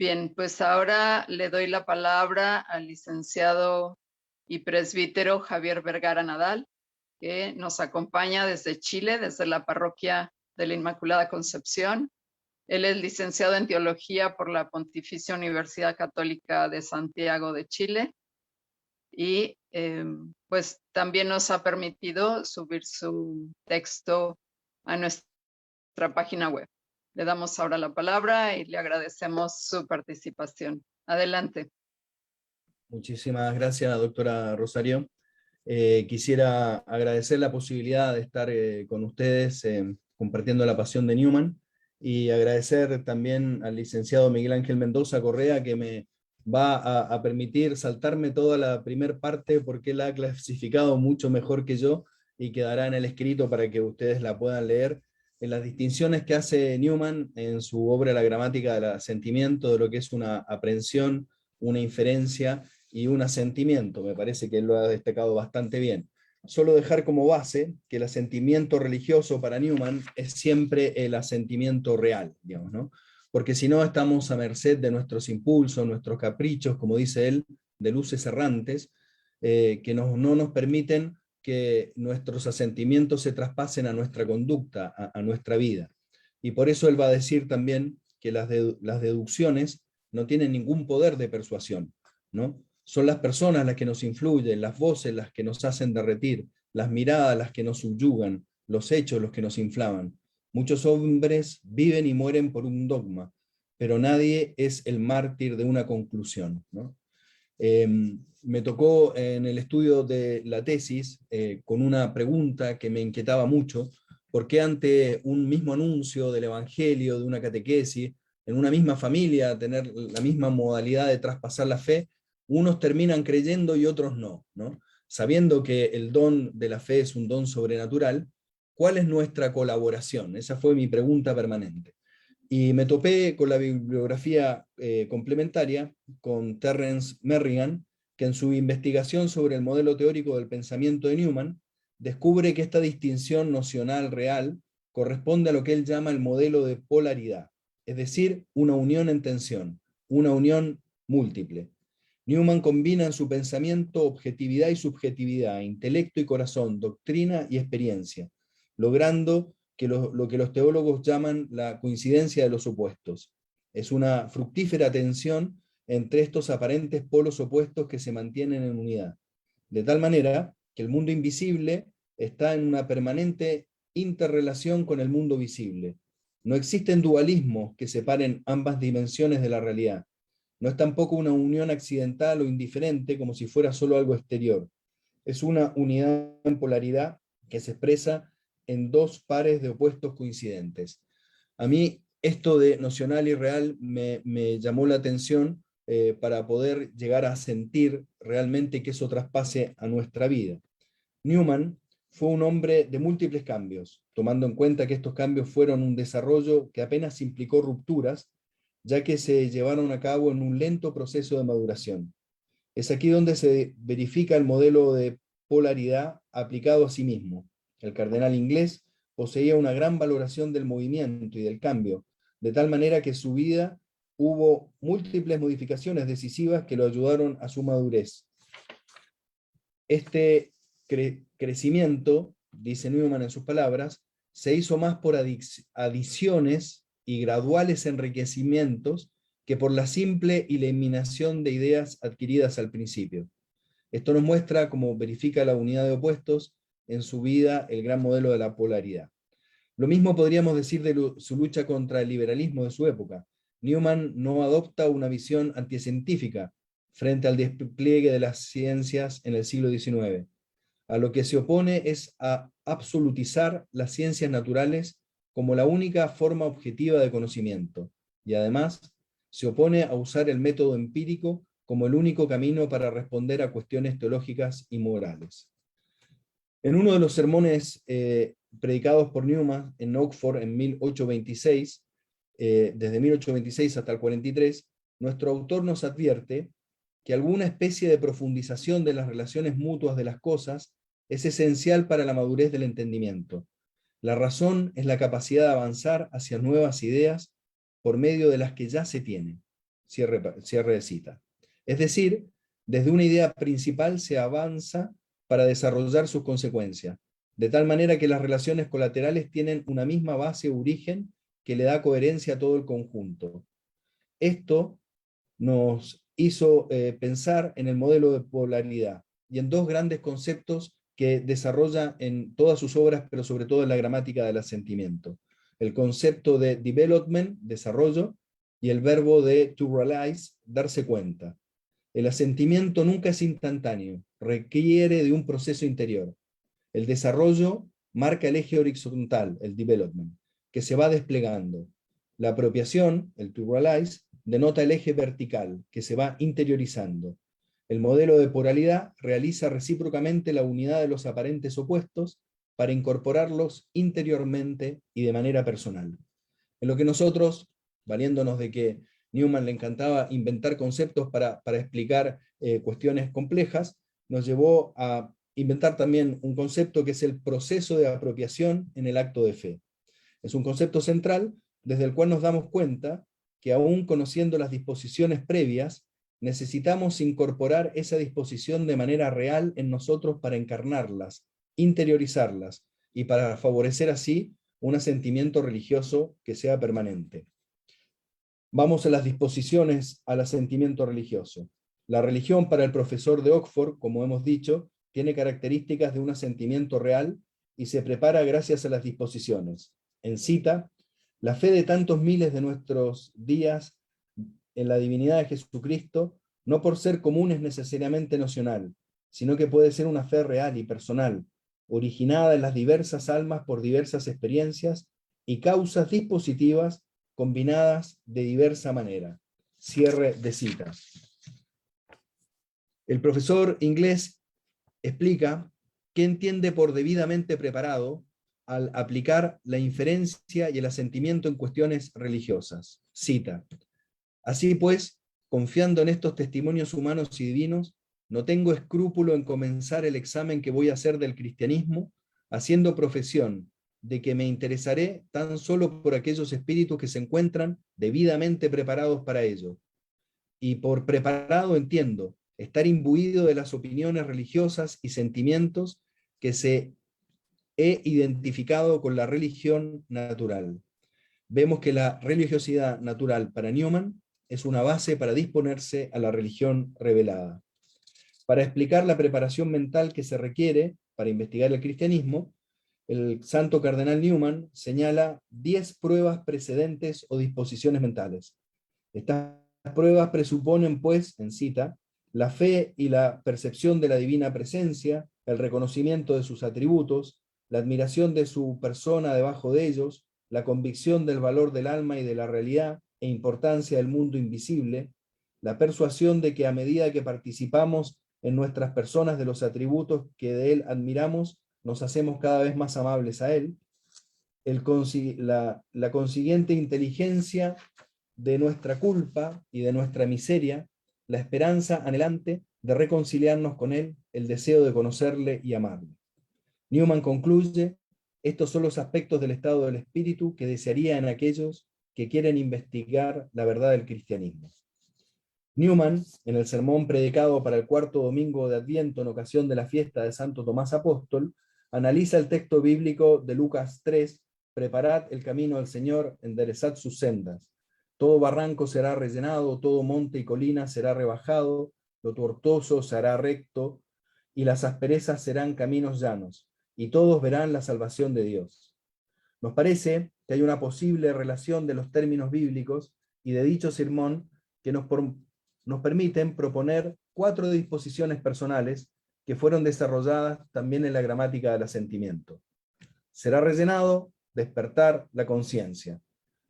Bien, pues ahora le doy la palabra al licenciado y presbítero Javier Vergara Nadal, que nos acompaña desde Chile, desde la parroquia de la Inmaculada Concepción. Él es licenciado en teología por la Pontificia Universidad Católica de Santiago de Chile y pues también nos ha permitido subir su texto a nuestra página web. Le damos ahora la palabra y le agradecemos su participación. Adelante. Muchísimas gracias, doctora Rosario. Quisiera agradecer la posibilidad de estar con ustedes compartiendo la pasión de Newman, y agradecer también al licenciado Miguel Ángel Mendoza Correa, que me va a permitir saltarme toda la primer parte, porque él ha clasificado mucho mejor que yo y quedará en el escrito para que ustedes la puedan leer, en las distinciones que hace Newman en su obra La gramática del asentimiento, de lo que es una aprehensión, una inferencia y un asentimiento. Me parece que él lo ha destacado bastante bien. Solo dejar como base que el asentimiento religioso para Newman es siempre el asentimiento real, digamos, ¿no? Porque si no, estamos a merced de nuestros impulsos, nuestros caprichos, como dice él, de luces errantes, que no nos permiten que nuestros asentimientos se traspasen a nuestra conducta, a nuestra vida. Y por eso él va a decir también que las deducciones no tienen ningún poder de persuasión, ¿no? Son las personas las que nos influyen, las voces las que nos hacen derretir, las miradas las que nos subyugan, los hechos los que nos inflaman. Muchos hombres viven y mueren por un dogma, pero nadie es el mártir de una conclusión, ¿no? Me tocó en el estudio de la tesis con una pregunta que me inquietaba mucho: ¿por qué ante un mismo anuncio del Evangelio, de una catequesis, en una misma familia, tener la misma modalidad de traspasar la fe, unos terminan creyendo y otros no, ¿no? Sabiendo que el don de la fe es un don sobrenatural, ¿cuál es nuestra colaboración? Esa fue mi pregunta permanente. Y me topé con la bibliografía complementaria, con Terence Merrigan, que en su investigación sobre el modelo teórico del pensamiento de Newman, descubre que esta distinción nocional real corresponde a lo que él llama el modelo de polaridad, es decir, una unión en tensión, una unión múltiple. Newman combina en su pensamiento objetividad y subjetividad, intelecto y corazón, doctrina y experiencia, logrando que lo que los teólogos llaman la coincidencia de los opuestos. Es una fructífera tensión entre estos aparentes polos opuestos que se mantienen en unidad, de tal manera que el mundo invisible está en una permanente interrelación con el mundo visible. No existen dualismos que separen ambas dimensiones de la realidad. No es tampoco una unión accidental o indiferente, como si fuera solo algo exterior. Es una unidad en polaridad que se expresa en dos pares de opuestos coincidentes. A mí esto de nocional y real me llamó la atención para poder llegar a sentir realmente que eso traspase a nuestra vida. Newman fue un hombre de múltiples cambios, tomando en cuenta que estos cambios fueron un desarrollo que apenas implicó rupturas, ya que se llevaron a cabo en un lento proceso de maduración. Es aquí donde se verifica el modelo de polaridad aplicado a sí mismo. El cardenal inglés poseía una gran valoración del movimiento y del cambio, de tal manera que en su vida hubo múltiples modificaciones decisivas que lo ayudaron a su madurez. Este crecimiento, dice Newman en sus palabras, se hizo más por adiciones y graduales enriquecimientos que por la simple eliminación de ideas adquiridas al principio. Esto nos muestra cómo verifica la unidad de opuestos en su vida el gran modelo de la polaridad. Lo mismo podríamos decir de su lucha contra el liberalismo de su época. Newman no adopta una visión anticientífica frente al despliegue de las ciencias en el siglo XIX. A lo que se opone es a absolutizar las ciencias naturales como la única forma objetiva de conocimiento, y además se opone a usar el método empírico como el único camino para responder a cuestiones teológicas y morales. En uno de los sermones predicados por Newman en Oxford en 1826, desde 1826 hasta el 43, nuestro autor nos advierte que alguna especie de profundización de las relaciones mutuas de las cosas es esencial para la madurez del entendimiento. La razón es la capacidad de avanzar hacia nuevas ideas por medio de las que ya se tienen. cierre de cita. Es decir, desde una idea principal se avanza para desarrollar sus consecuencias, de tal manera que las relaciones colaterales tienen una misma base o origen que le da coherencia a todo el conjunto. Esto nos hizo pensar en el modelo de polaridad y en dos grandes conceptos que desarrolla en todas sus obras, pero sobre todo en la gramática del asentimiento. El concepto de development, desarrollo, y el verbo de to realize, darse cuenta. El asentimiento nunca es instantáneo, requiere de un proceso interior. El desarrollo marca el eje horizontal, el development, que se va desplegando. La apropiación, el to realize, denota el eje vertical, que se va interiorizando. El modelo de polaridad realiza recíprocamente la unidad de los aparentes opuestos para incorporarlos interiormente y de manera personal. En lo que nosotros, valiéndonos de que Newman le encantaba inventar conceptos para explicar cuestiones complejas, nos llevó a inventar también un concepto que es el proceso de apropiación en el acto de fe. Es un concepto central desde el cual nos damos cuenta que aún conociendo las disposiciones previas, necesitamos incorporar esa disposición de manera real en nosotros para encarnarlas, interiorizarlas y para favorecer así un asentimiento religioso que sea permanente. Vamos a las disposiciones al asentimiento religioso. La religión para el profesor de Oxford, como hemos dicho, tiene características de un asentimiento real y se prepara gracias a las disposiciones. En cita, la fe de tantos miles de nuestros días en la divinidad de Jesucristo, no por ser común es necesariamente nocional, sino que puede ser una fe real y personal, originada en las diversas almas por diversas experiencias y causas dispositivas combinadas de diversa manera. Cierre de cita. El profesor inglés explica qué entiende por debidamente preparado al aplicar la inferencia y el asentimiento en cuestiones religiosas. Cita: así pues, confiando en estos testimonios humanos y divinos, no tengo escrúpulo en comenzar el examen que voy a hacer del cristianismo, haciendo profesión de que me interesaré tan solo por aquellos espíritus que se encuentran debidamente preparados para ello. Y por preparado entiendo estar imbuido de las opiniones religiosas y sentimientos que se he identificado con la religión natural. Vemos que la religiosidad natural para Newman es una base para disponerse a la religión revelada. Para explicar la preparación mental que se requiere para investigar el cristianismo, el santo cardenal Newman señala 10 pruebas precedentes o disposiciones mentales. Estas pruebas presuponen, pues, en cita, la fe y la percepción de la divina presencia, el reconocimiento de sus atributos, la admiración de su persona debajo de ellos, la convicción del valor del alma y de la realidad e importancia del mundo invisible, la persuasión de que a medida que participamos en nuestras personas de los atributos que de él admiramos, nos hacemos cada vez más amables a él, la consiguiente inteligencia de nuestra culpa y de nuestra miseria, la esperanza anhelante de reconciliarnos con él, el deseo de conocerle y amarle. Newman concluye: estos son los aspectos del estado del espíritu que desearía en aquellos que quieren investigar la verdad del cristianismo. Newman, en el sermón predicado para el cuarto domingo de Adviento en ocasión de la fiesta de Santo Tomás Apóstol, analiza el texto bíblico de Lucas 3, preparad el camino al Señor, enderezad sus sendas. Todo barranco será rellenado, todo monte y colina será rebajado, lo tortuoso se hará recto, y las asperezas serán caminos llanos, y todos verán la salvación de Dios. Nos parece que hay una posible relación de los términos bíblicos y de dicho sermón que nos permiten proponer 4 disposiciones personales que fueron desarrolladas también en la gramática del asentimiento. Será rellenado, despertar la conciencia.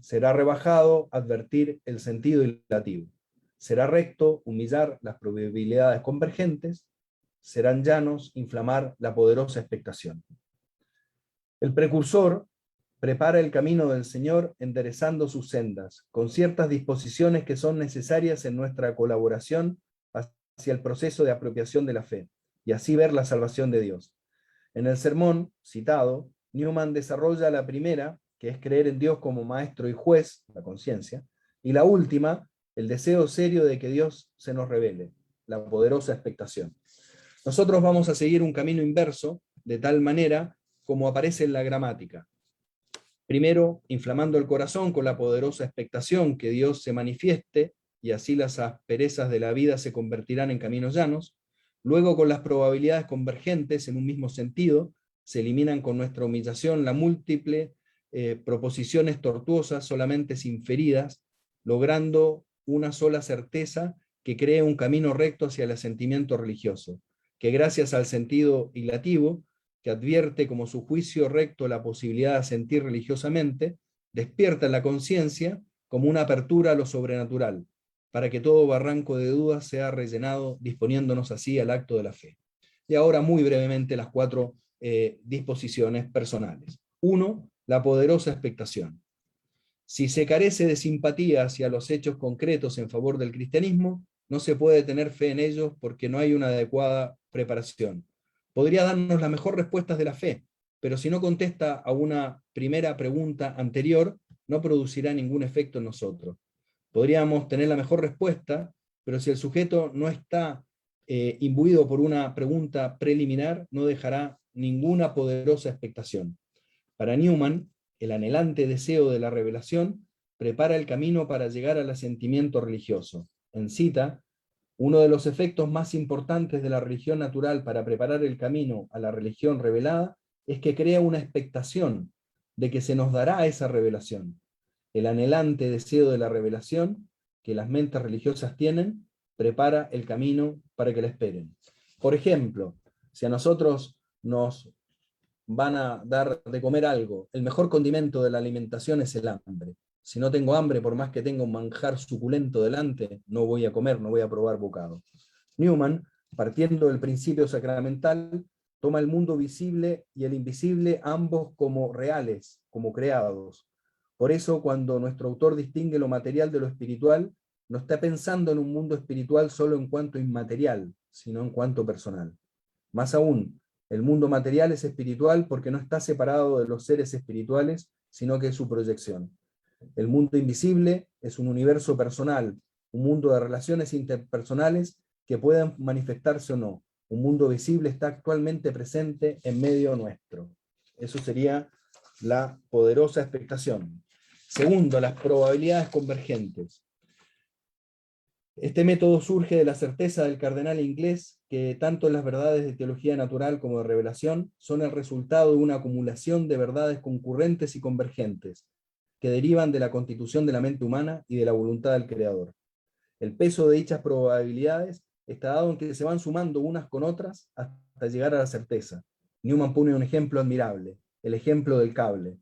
Será rebajado, advertir el sentido ilativo. Será recto, humillar las probabilidades convergentes. Serán llanos, inflamar la poderosa expectación. El precursor prepara el camino del Señor enderezando sus sendas, con ciertas disposiciones que son necesarias en nuestra colaboración hacia el proceso de apropiación de la fe, y así ver la salvación de Dios. En el sermón citado, Newman desarrolla la primera, que es creer en Dios como maestro y juez, la conciencia, y la última, el deseo serio de que Dios se nos revele, la poderosa expectación. Nosotros vamos a seguir un camino inverso, de tal manera como aparece en la gramática. Primero, inflamando el corazón con la poderosa expectación que Dios se manifieste, y así las asperezas de la vida se convertirán en caminos llanos. Luego, con las probabilidades convergentes en un mismo sentido, se eliminan con nuestra humillación las múltiples proposiciones tortuosas solamente inferidas, logrando una sola certeza que cree un camino recto hacia el asentimiento religioso, que gracias al sentido ilativo, que advierte como su juicio recto la posibilidad de asentir religiosamente, despierta en la conciencia como una apertura a lo sobrenatural, para que todo barranco de dudas sea rellenado, disponiéndonos así al acto de la fe. Y ahora muy brevemente las 4 disposiciones personales. 1. La poderosa expectación. Si se carece de simpatía hacia los hechos concretos en favor del cristianismo, no se puede tener fe en ellos porque no hay una adecuada preparación. Podría darnos las mejores respuestas de la fe, pero si no contesta a una primera pregunta anterior, no producirá ningún efecto en nosotros. Podríamos tener la mejor respuesta, pero si el sujeto no está imbuido por una pregunta preliminar, no dejará ninguna poderosa expectación. Para Newman, el anhelante deseo de la revelación prepara el camino para llegar al asentimiento religioso. En cita, uno de los efectos más importantes de la religión natural para preparar el camino a la religión revelada es que crea una expectación de que se nos dará esa revelación. El anhelante deseo de la revelación que las mentes religiosas tienen prepara el camino para que la esperen. Por ejemplo, si a nosotros nos van a dar de comer algo, el mejor condimento de la alimentación es el hambre. Si no tengo hambre, por más que tenga un manjar suculento delante, no voy a comer, no voy a probar bocado. Newman, partiendo del principio sacramental, toma el mundo visible y el invisible ambos como reales, como creados. Por eso, cuando nuestro autor distingue lo material de lo espiritual, no está pensando en un mundo espiritual solo en cuanto inmaterial, sino en cuanto personal. Más aún, el mundo material es espiritual porque no está separado de los seres espirituales, sino que es su proyección. El mundo invisible es un universo personal, un mundo de relaciones interpersonales que pueden manifestarse o no. Un mundo visible está actualmente presente en medio nuestro. Eso sería la poderosa expectación. Segundo, las probabilidades convergentes. Este método surge de la certeza del cardenal inglés que tanto las verdades de teología natural como de revelación son el resultado de una acumulación de verdades concurrentes y convergentes, que derivan de la constitución de la mente humana y de la voluntad del Creador. El peso de dichas probabilidades está dado en que se van sumando unas con otras hasta llegar a la certeza. Newman pone un ejemplo admirable, el ejemplo del cable.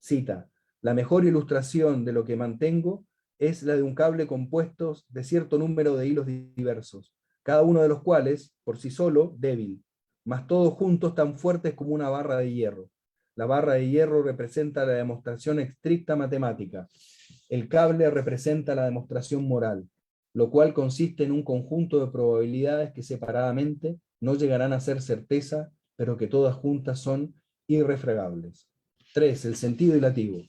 Cita: la mejor ilustración de lo que mantengo es la de un cable compuesto de cierto número de hilos diversos, cada uno de los cuales, por sí solo, débil, mas todos juntos tan fuertes como una barra de hierro. La barra de hierro representa la demostración estricta matemática. El cable representa la demostración moral, lo cual consiste en un conjunto de probabilidades que separadamente no llegarán a ser certeza, pero que todas juntas son irrefragables. 3. El sentido ilativo.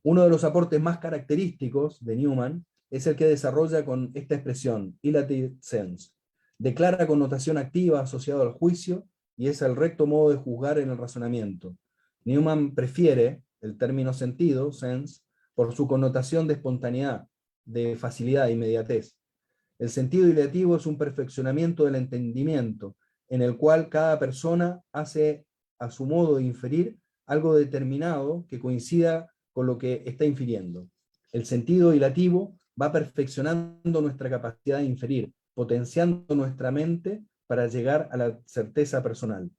Uno de los aportes más característicos de Newman es el que desarrolla con esta expresión, ilative sense. Declara connotación activa asociada al juicio y es el recto modo de juzgar en el razonamiento. Newman prefiere el término sentido, sense, por su connotación de espontaneidad, de facilidad e inmediatez. El sentido ilativo es un perfeccionamiento del entendimiento, en el cual cada persona hace a su modo de inferir algo determinado que coincida con lo que está infiriendo. El sentido ilativo va perfeccionando nuestra capacidad de inferir, potenciando nuestra mente para llegar a la certeza personal.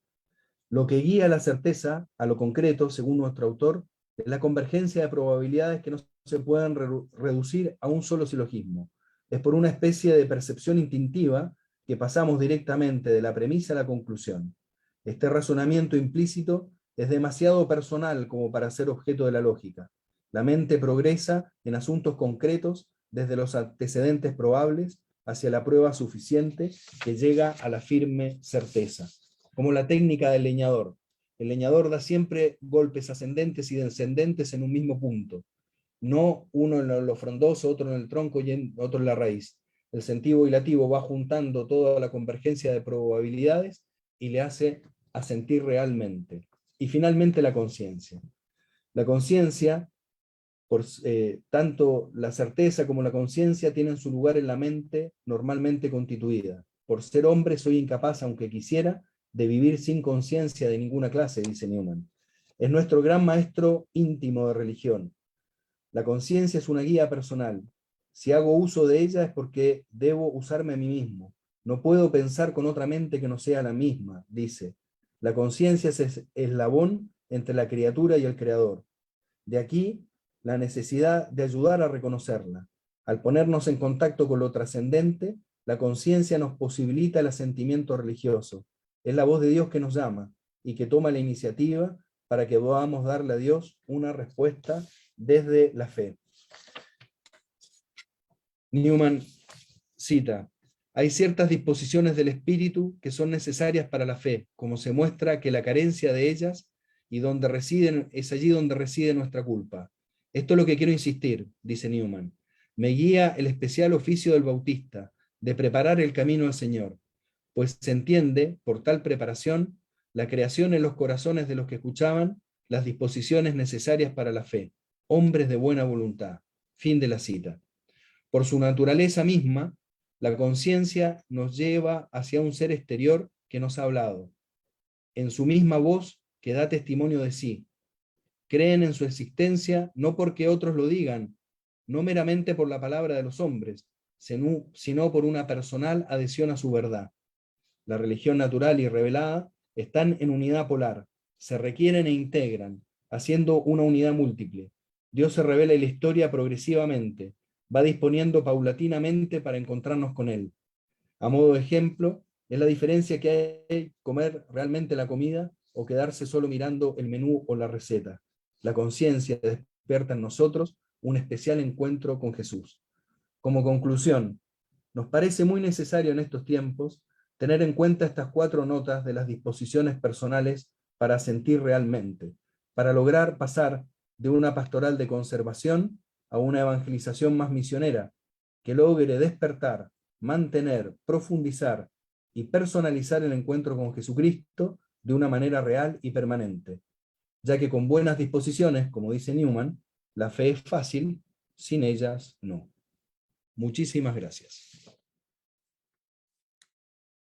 Lo que guía la certeza a lo concreto, según nuestro autor, es la convergencia de probabilidades que no se pueden reducir a un solo silogismo. Es por una especie de percepción instintiva que pasamos directamente de la premisa a la conclusión. Este razonamiento implícito es demasiado personal como para ser objeto de la lógica. La mente progresa en asuntos concretos desde los antecedentes probables hacia la prueba suficiente que llega a la firme certeza. Como la técnica del leñador. El leñador da siempre golpes ascendentes y descendentes en un mismo punto. no uno en lo frondoso, otro en el tronco y otro en la raíz. El sentido ilativo va juntando toda la convergencia de probabilidades y le hace asentir realmente. Y finalmente la conciencia. La conciencia, tanto la certeza como la conciencia tienen su lugar en la mente normalmente constituida. Por ser hombre soy incapaz, aunque quisiera, de vivir sin conciencia de ninguna clase, dice Newman. Es nuestro gran maestro íntimo de religión. La conciencia es una guía personal. Si hago uso de ella es porque debo usarme a mí mismo. No puedo pensar con otra mente que no sea la misma, dice. La conciencia es eslabón entre la criatura y el creador. De aquí la necesidad de ayudar a reconocerla. Al ponernos en contacto con lo trascendente, la conciencia nos posibilita el asentimiento religioso. Es la voz de Dios que nos llama y que toma la iniciativa para que podamos darle a Dios una respuesta desde la fe. Newman cita: hay ciertas disposiciones del espíritu que son necesarias para la fe, como se muestra que la carencia de ellas y donde residen, es allí donde reside nuestra culpa. Esto es lo que quiero insistir, dice Newman. Me guía el especial oficio del bautista, de preparar el camino al Señor, pues se entiende, por tal preparación, la creación en los corazones de los que escuchaban las disposiciones necesarias para la fe, hombres de buena voluntad. Fin de la cita. Por su naturaleza misma, la conciencia nos lleva hacia un ser exterior que nos ha hablado, en su misma voz que da testimonio de sí. Creen en su existencia no porque otros lo digan, no meramente por la palabra de los hombres, sino por una personal adhesión a su verdad. La religión natural y revelada están en unidad polar, se requieren e integran, haciendo una unidad múltiple. Dios se revela en la historia progresivamente, va disponiendo paulatinamente para encontrarnos con Él. A modo de ejemplo, es la diferencia que hay comer realmente la comida o quedarse solo mirando el menú o la receta. La conciencia despierta en nosotros un especial encuentro con Jesús. Como conclusión, nos parece muy necesario en estos tiempos tener en cuenta estas 4 notas de las disposiciones personales para sentir realmente, para lograr pasar de una pastoral de conservación a una evangelización más misionera, que logre despertar, mantener, profundizar y personalizar el encuentro con Jesucristo de una manera real y permanente, ya que con buenas disposiciones, como dice Newman, la fe es fácil, sin ellas no. Muchísimas gracias.